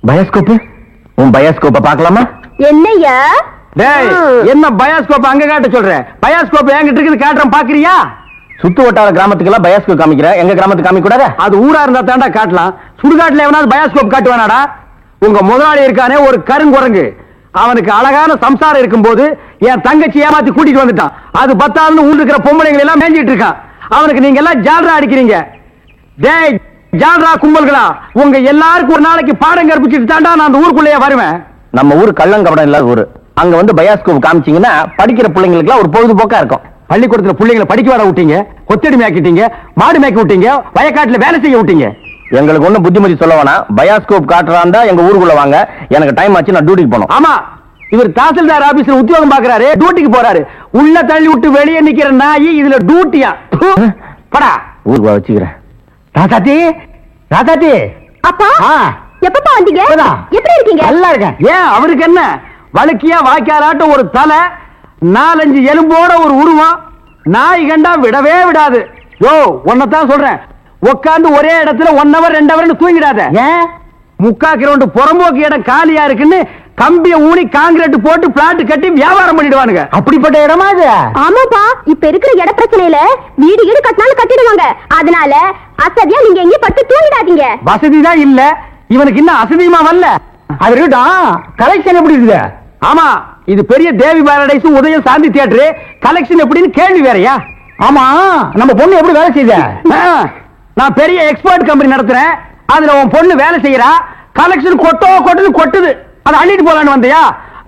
Bioscope உன் பயோஸ்கோப்ப பார்க்கலாமா? என்னையா என்ன பயோஸ்கோப் அங்க காட்ட சொல்ற? பயோஸ்கோப் என்கிட்ட இருக்குது, காட்டுறேன் பாக்குறியா? சுத்து வட்டார கிராமத்துக்கு எல்லாம் பயோஸ்கோப் காமிக்கிற, எங்க கிராமத்துக்கு காமிக்க கூடாது? அது ஊரா இருந்தா தாண்டா காட்டலாம். சுடுகாட்டுல எவனாவது பயோஸ்கோப் காட்டுவானாடா? உங்க முதலாளி இருக்கானே ஒரு கருங்குரங்கு, அவனுக்கு அழகான சம்சாரம் இருக்கும் போது என் தங்கச்சி ஏமாத்தி கூட்டிட்டு வந்துட்டான். அது பத்தாதுன்னு ஊர் இருக்கிற பொம்பளைங்களை எல்லாம் மேஞ்சிட்டு இருக்கான். அவனுக்கு நீங்க எல்லாம் ஜால்ரா அடிக்கிறீங்க. டேய் ஜால்ரா கும்பல்களா, உங்க எல்லாருக்கும் ஒரு நாளைக்கு பாடம் கற்பிச்சுட்டு தாண்டா நான் அந்த ஊருக்குள்ளேயே வருவேன். நம்ம ஊர் கள்ளங்கபடம் இல்லாத ஊரு. அங்க வந்து பயோஸ்கோப் காமிச்சீங்கன்னா படிக்கிற பிள்ளைங்களுக்கு எல்லாம் ஒரு பொழுதுபோக்கா இருக்கும். பள்ளிக்கூடத்துல பிள்ளைங்களை படிக்க வர விட்டீங்க, கொத்தடி மேய்க்கிட்டீங்க, மாடு மேய்க்க விட்டீங்க, வயக்காட்டுல வேலை செய்ய விட்டீங்க. எங்களுக்கு ஒண்ணு புத்திமதி சொல்ல வேணாம். பயோஸ்கோப் காட்டுறாண்டா எங்க ஊருக்குள்ள வாங்க. எனக்கு டைம் ஆச்சு, நான் டியூட்டிக்கு போகணும். ஆமா, இவர் தாசில்தார் ஆபீஸ்ல உத்தியோகம் பாக்குறாரு, டியூட்டிக்கு போறாரு. உள்ள தள்ளி விட்டு வெளியே நிக்கிற நாயி இதுல டியூட்டியா? படா ஊருக்கு வச்சுக்கிறேன். ராசாத்தி, ராசாத்தி. அப்பா எப்பப்பா வந்தீங்க? எப்படி இருக்கீங்க? நல்லா இருக்கேன். ஏன் அவருக்கு என்ன? வழுக்கியா வாய்க்காலாட்டம் ஒரு தலை, 4-5 எலும்போட ஒரு உருவம், நாய் கண்டா விடவே விடாது. யோ உன்னதான் சொல்றேன், உட்காந்து ஒரே இடத்துல 1 hour 2 hour தூங்கிடாத. ஏன்? 3/4 கிரவுண்ட் புறம்போக்கு இடம் காலியா இருக்குன்னு கம்பிய ஊனி காங்கிரீட் போட்டு பிளாட் கட்டி வியாபாரம் பண்ணிடுவானுங்க. அப்படிப்பட்ட இடமா இது? ஆமாப்பா, இப்ப இருக்கிற இட பிரச்சனையில வீடு வீடு கட்டினாலும் கட்டிடுவாங்க. அதனால அசதியா நீங்க எங்க பட்டு தூங்கிடாதீங்க. வசதி தான் இல்ல, இவனுக்கு இன்னும் அசதியுமா வரல. அது இருக்கட்டும், கலெக்ஷன் எப்படி இருக்குது? ஆமா, இது பெரிய தேவி பாரடைஸ், உதயம் சாந்தி தியேட்டர், கலெக்ஷன் எப்படின்னு கேள்வி வேறயா? ஆமா, நம்ம பொண்ணு எப்படி வேலை செய்யுது? நான் பெரிய எக்ஸ்போர்ட் கம்பெனி நடத்துறேன், அதுல உன் பொண்ணு வேலை செய்யறா. கலெக்ஷன் கொட்டுது, அதை அள்ளிட்டு போலான்னு வந்தியா?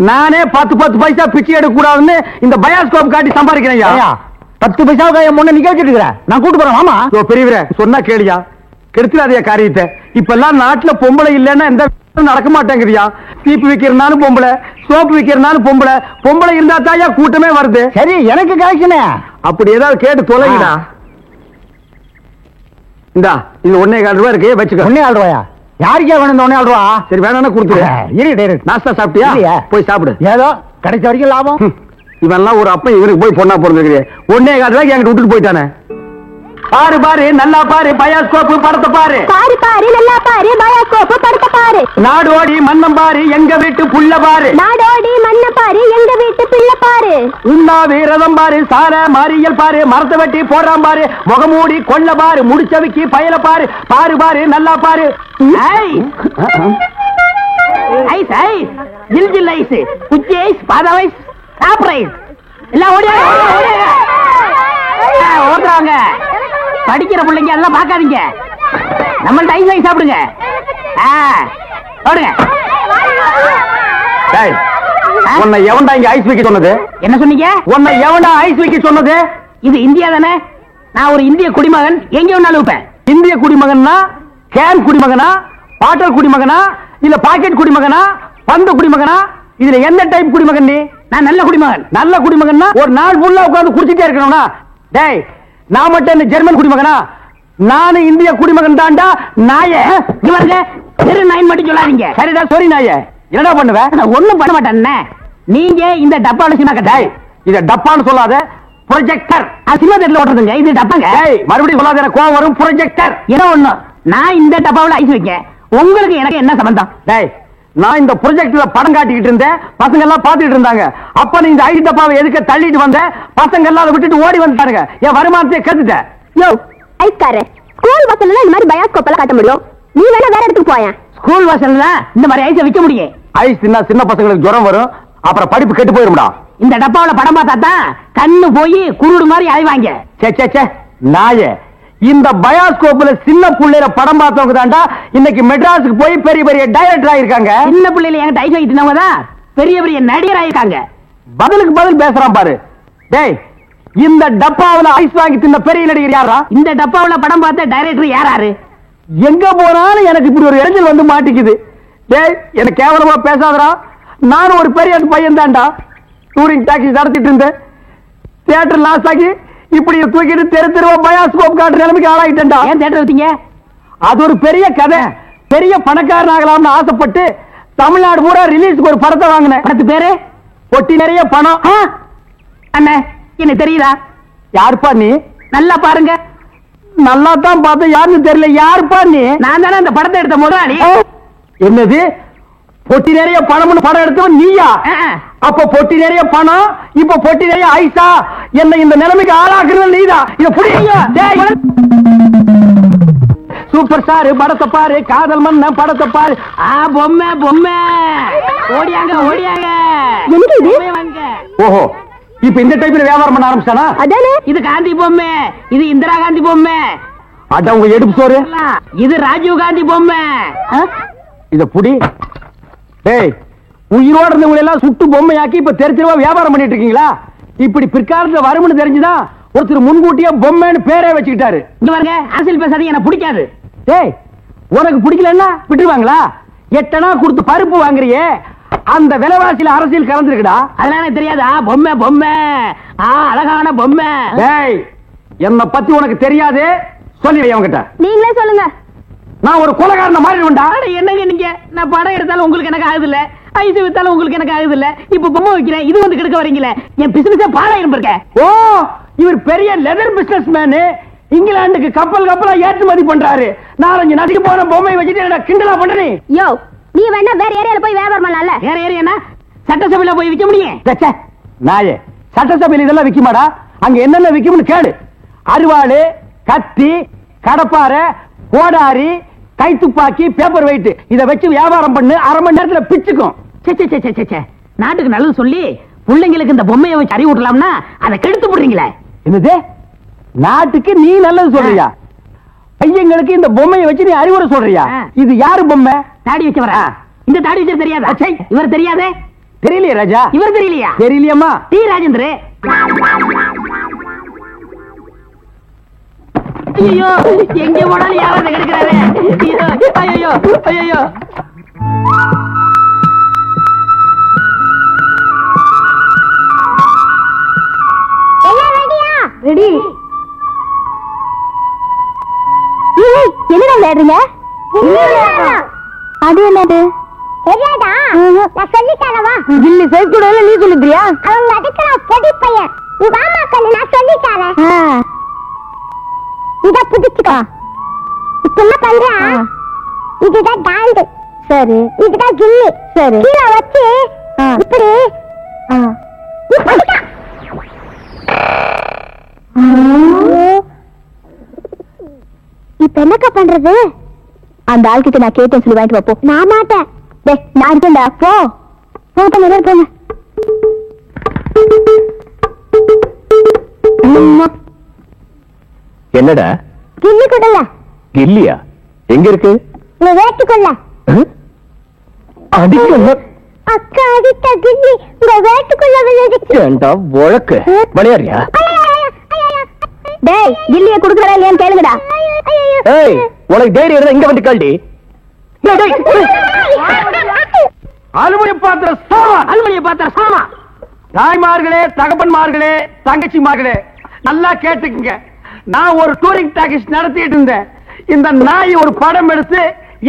நானே 10 பைசா பிச்சை எடுக்க கூடாதுன்னு இந்த பயோஸ்கோப் காட்டி சம்பாதிக்கிறேன். 10 பைசாவுக்கு என் பொண்ணு நிக்க வச்சிட்டு இருக்கிறேன், நான் கூட்டு போறேன். ஆமா பெரியவரே, சொன்னா கேளியா, கெடுத்துடாதே காரியத்தை. இப்ப எல்லாம் நாட்டுல பொம்பளை இல்லைன்னா எந்த நடக்க மாட்டேங்குதியா? சீப்பு விக்கிறனாலும் பொம்பளை, சோப்பு விக்கிறனாலும் பொம்பளை, பொம்பளை இருந்தா தாயா கூட்டமே வருது. சரி, எனக்கு கலெக்ஷனே அப்படி ஏதாவது கேட்டு தொலைங்கடா. இந்தா இது 1.25 ரூபாய் இருக்கு, வச்சுக்க. 1.25 ரூபாயா? யாருக்கே வேணும் இந்த 1.25 ரூபா? சரி வேணா கொடுத்துரு. நாஸ்தா சாப்பிட்டியா? போய் சாப்பிடு. ஏதோ கிடைச்ச வரைக்கும் லாபம். இவெல்லாம் ஒரு அப்ப இவருக்கு போய் பொண்ணா பிறந்திருக்கிறே. 1.25 ரூபாய்க்கு என்கிட்ட விட்டுட்டு போயிட்டானே. பாரு பாரு நல்லா பாரு, பயோஸ்கோப் படத்தை பாரு. பாரு பாரு நல்லா பாரு, பயோஸ்கோப் படத்தை பாரு. நாடோடி மன்னம் பாரு, எங்க வீட்டு புள்ள பாரு. நாடோடி மன்னம் பாரு, எங்க வீட்டு பிள்ளை பாரு. உண்ணாவி ரதம் பாரு, சார மாரியல் பாரு, மரத்தை வெட்டி போடுறான் பாரு, முகமூடி கொள்ள பாரு, முடிச்சவிக்கு பயல பாரு. பாரு பாரு நல்லா பாரு. ஐஸ் ஐஸ், ஜில் ஜில் ஐஸ், குச்சி ஐஸ், பாதாம் ஐஸ், சாப்ரைஸ் எல்லாம் ஓடுறாங்க. படிக்கிற பிள்ளைங்க எல்லாம் பாக்காதீங்க, நம்மள்ட்ட ஐஸ் ஐஸ் சாப்பிடுங்க. ஓடுங்க. உன்னை எவன்டா இங்க ஐஸ் வைக்க சொன்னது? என்ன சொன்னீங்க? உன்னை எவன்டா ஐஸ் வைக்க சொன்னது? இது இந்தியா தானே, நான் ஒரு இந்திய குடிமகன், எங்க வேணாலும் வைப்பேன். இந்திய குடிமகன்னா கேன் குடிமகனா, பாட்டல் குடிமகனா, இல்ல பாக்கெட் குடிமகனா, பந்து குடிமகனா? இதுல எந்த டைப் குடிமகன் நீ? நான் நல்ல குடிமகன். நல்ல குடிமகன்னா ஒரு நாள் ஃபுல்லா உட்கார்ந்து குடிச்சிட்டே இருக்கணும்னா? டேய், நான் மட்டும் என்ன ஜெர்மன் குடிமகனா? நானும் இந்திய குடிமகன் தான்டா. நாயே இவருங்க தெரு நாயின் மட்டும் சொல்லாதீங்க. சரிடா, சாரி நாயே. என்னடா பண்ணுவேன்? நான் ஒண்ணும் பண்ண மாட்டேன். நீங்க இந்த டப்பால சினிமா கட்ட, இத டப்பான்னு சொல்லாத, ப்ரொஜெக்டர். சினிமா தேட்டர்ல ஓட்டுறதுங்க, இது டப்பாங்க. மறுபடியும் சொல்லாத, எனக்கு கோவம் வரும். ப்ரொஜெக்டர் ஏதோ ஒண்ணு. நான் இந்த டப்பாவில் ஐஸ் வைக்க, உங்களுக்கு எனக்கு என்ன சம்பந்தம்? டேய், நான் இந்த ப்ரொஜெக்ட்ல படம் காட்டிக்கிட்டு இருந்தேன், பசங்க எல்லாம் பாத்துட்டு இருந்தாங்க. அப்ப நீ இந்த ஐஸ் டப்பாவை எதுக்கு தள்ளிட்டு வந்த? பசங்க எல்லாம் அதை விட்டுட்டு ஓடி வந்துட்டாருங்க. என் வருமானத்தை கத்துட்ட. யோ ஐஸ்காரே, ஸ்கூல் வாசல்ல இந்த மாதிரி பயோஸ்கோப் எல்லாம் காட்ட முடியும், நீ வேணா வேற இடத்துக்கு போயா. ஸ்கூல் வாசல்ல இந்த மாதிரி ஐஸை விற்க முடியும். ஐஸ் தின்னா சின்ன பசங்களுக்கு ஜுரம் வரும், அப்புறம் படிப்பு கெட்டு போயிரும்டா. இந்த டப்பாவில படம் பார்த்தா தான் கண்ணு போய் குருடு மாதிரி அலைவாங்க. சே சே சே நாயே, இந்த பயோஸ்கோப்ல சின்ன புள்ளையில படம் பார்த்தவங்க தான்டா இன்னைக்கு மெட்ராஸுக்கு போய் பெரிய பெரிய டைரக்டர் ஆயிருக்காங்க. சின்ன புள்ளையில என்கிட்ட ஐஸ் வைக்கிறவங்க தான் பெரிய பெரிய நடிகர் ஆயிருக்காங்க. பதிலுக்கு பதில் பேசுறான் பாரு. டேய், இந்த டப்பாவுல ஐஸ் வாங்கி தின்ன பெரிய நடிகர் யாரா? இந்த டப்பாவுல படம் பார்த்த டைரக்டர் யாராரு? எங்க போனாலும் எனக்கு இப்படி ஒரு இடைஞ்சல் வந்து மாட்டிக்குது. டேய், எனக்கு கேவலமா பேசாதடா. நானும் ஒரு பெரிய பையன் தான்டா, டூரிங் டாக்ஸி நடத்திட்டு இருந்தேன். தியேட்டர் லாஸ் ஆகி இப்படி தூக்கிட்டு தெரு தெருவா பயோஸ்கோப் காட்டுற நிலைமைக்கு ஆளாயிட்டேன்டா. ஏன் தியேட்டர் வச்சீங்க? அது ஒரு பெரிய கதை. பெரிய பணக்காரன் ஆகலாம்னு ஆசைப்பட்டு தமிழ்நாடு பூரா ரிலீஸ்க்கு ஒரு படத்தை வாங்கினேன். படத்து பேரு பொட்டி நிறைய பணம். அண்ணே, என்ன தெரியுதா? யாருப்பா நீ? நல்லா பாருங்க. நல்லா தான் பார்த்தேன், யாருன்னு தெரியல. யாருப்பா நீ? நான் தானே அந்த படத்தை எடுத்த முதலாளி. என்னது பொட்டி நிறைய பணம்னு படம் எடுத்தவன் நீயா? அப்ப பொட்டி நிறைய பணம், இப்ப பொட்டி நிறைய ஐசா. என்ன இந்த நிலைமைக்கு ஆளாக்குறது நீதான். இத புடிங்க. சூப்பர் ஸ்டார் படத்தை பாரு, காதல் மன்னன் படத்தை பாரு. பொம்மை பொம்மை ஓடியாங்க ஓடியாங்க. ஓஹோ, இப்ப இந்த டைப்ல வியாபாரம் பண்ண ஆரம்பிச்சானா? அதானே. இது காந்தி பொம்மை, இது இந்திரா காந்தி பொம்மை. அட உங்க எடுப்பு சோறு. இது ராஜீவ் காந்தி பொம்மை. இத புடி. டேய், உயிரோட இருந்தவங்க எல்லாம் சுட்டு பொம்மையாக்கி இப்ப தெருவா வியாபாரம் பண்ணிட்டு இருக்கீங்களா? இப்படி பிற்காலத்துல வரும்னு தெரிஞ்சுதான் ஒருத்தர் முன்கூட்டியே பொம்மைன்னு பேரே வச்சுக்கிட்டாரு. இங்க பாருங்க, அரசியல் பேசாதீங்க, எனக்கு பிடிக்காது. டேய், உனக்கு பிடிக்கலன்னா விட்டுருவாங்களா? 8 அணா கொடுத்து பருப்பு வாங்குறியே, அந்த விலைவாசியில அரசியல் கலந்துருக்குடா. அதெல்லாம் எனக்கு தெரியாதா? பொம்மை பொம்மை, அழகான பொம்மை. டேய், என்ன பத்தி உனக்கு தெரியாது, சொல்லி அவங்கிட்ட. நீங்களே சொல்லுங்க. நான் ஒரு கொலைகாரன மாறிடுவேன்டா. என்னங்க நீங்க? நான் படம் எடுத்தாலும் உங்களுக்கு எனக்கு ஆகுது இல்ல, ஐஸ் வித்தாலும் உங்களுக்கு எனக்கு ஆகுது இல்ல, இப்ப பொம்மை வைக்கிறேன், இது வந்து கெடுக்க வரீங்களே. என் பிசினஸே பாழாயிரும் இருக்க. ஓ, இவர் பெரிய லெதர் பிசினஸ் மேனு, இங்கிலாந்துக்கு கப்பல் கப்பலா ஏற்றுமதி பண்றாரு. 4-5 நதிக்கு போன பொம்மை வச்சுட்டு என்ன கிண்டலா பண்றீ? யோ, நீ வேணா வேற ஏரியால போய் வியாபாரம் பண்ணலாம்ல. வேற ஏரியானா சட்டசபையில போய் விக்க முடியும்? நாயே, சட்டசபையில இதெல்லாம் விக்குமாடா? அங்க என்னென்ன விக்கும்னு கேளு. அருவாளு, கத்தி, கடப்பாரை, கோடாரி, கைத்துப்பாக்கி, பேப்பர் வெயிட், இத வச்சு வியாபாரம் பண்ணு, அரை மணி நேரத்துல பிச்சுக்கும். நாட்டுக்கு நல்லது சொல்லி பிள்ளைங்களுக்கு இந்த பொம்மையை வச்சு அறிவு விடலாம்னா அதை கெடுத்து போடுறீங்களே. என்னது? நாட்டுக்கு நீ நல்லது சொல்றியா? பையங்களுக்கு இந்த பொம்மையை வச்சு நீ அறிவுரை சொல்றியா? இது யாரு பொம்மை? தாடி வச்சவர. இந்த தாடி வச்சது தெரியாதா? இவர் தெரியாதே. தெரியலையே ராஜா. இவர் தெரியலையா? தெரியலையம்மா. டி ராஜேந்திர. ஐயோ, எங்க போனாலும் யாராவது கிடைக்கிறாரு. ஐயோ ஐயோ. ரெடி. என்ன விளையாடுறீங்க? அது என்னது? தெரியாதா? நான் சொல்லித்தரவா? கில்லி சைஸ் கூட நீ சொல்லிட்டியா? அவங்க அதுக்கு பொடி பையன். நீ வாமா கண்ணு, நான் சொல்லித்தரேன். இத புடிச்சுக்கோ. இப்ப என்ன பண்ற? இதுதான் டாண்டு. சரி. இதுதான் கில்லி. சரி. கீழ வச்சு இப்படி இப்ப என்னக்கா பண்றது? அந்த ஆள்கிட்ட நான் கேட்டேன் சொல்லி வாங்கிட்டு வாப்போ. நான் மாட்டேன். நான் இருக்கேன்டா. போ போங்க. என்னடா கில்லி கொடல. கில்லியா? எங்க இருக்கு? நீ வேட்டுக்கொள்ள. அடிக்கல. அக்கா அடித்த கில்லி உங்க வேட்டுக்குள்ள விழுந்துச்சு. ஏண்டா வழக்கு மணியாரியா? டேய், கில்லிய குடுக்கறா இல்லையான்னு கேளுங்கடா. ஏய், உனக்கு தைரியம் இருந்தா இங்க வந்து கால்டி. அலுமணி பாத்திர சாமா, அலுமணி பாத்திர சாமா. தாய்மார்களே, தகப்பன்மார்களே, தங்கச்சிமார்களே, நல்லா கேட்டுக்குங்க. நான் ஒரு டூரிங் டாக்கீஸ் நடத்திட்டு இருந்தேன். இந்த நாய் ஒரு படம் எடுத்து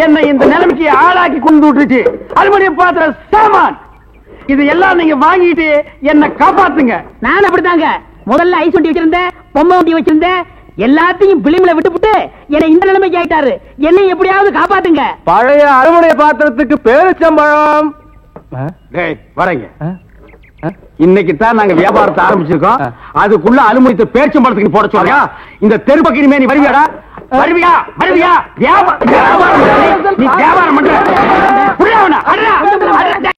என்னை இந்த நிலைமைக்கு ஆளாக்கி கொண்டு விட்டுருச்சு. அலுமினிய பாத்திர சாமான் இது எல்லாம் நீங்க வாங்கிட்டு என்ன காப்பாத்துங்க. நான் அப்படித்தாங்க முதல்ல ஐஸ் வண்டி வச்சிருந்தேன், பொம்மை வண்டி வச்சிருந்தேன், எல்லாத்தையும் பிலிம்ல விட்டுவிட்டு என்னை இந்த நிலைமைக்கு ஆயிட்டாரு. என்னை எப்படியாவது காப்பாத்துங்க. பழைய அலுமினிய பாத்திரத்துக்கு பேரிச்சம்பழம். வரங்க. இன்னைக்கு தான் நாங்க வியாபாரத்தை ஆரம்பிச்சிருக்கோம். அதுக்குள்ள அலுமினியத்தை பேரிச்சம்பழத்துக்கு போட சொல்றியா? இந்த தெருப்பக்கிரிமே நீ வருவியாடா? வருவியா? வியாபாரம் நீ வியாபாரம் பண்ற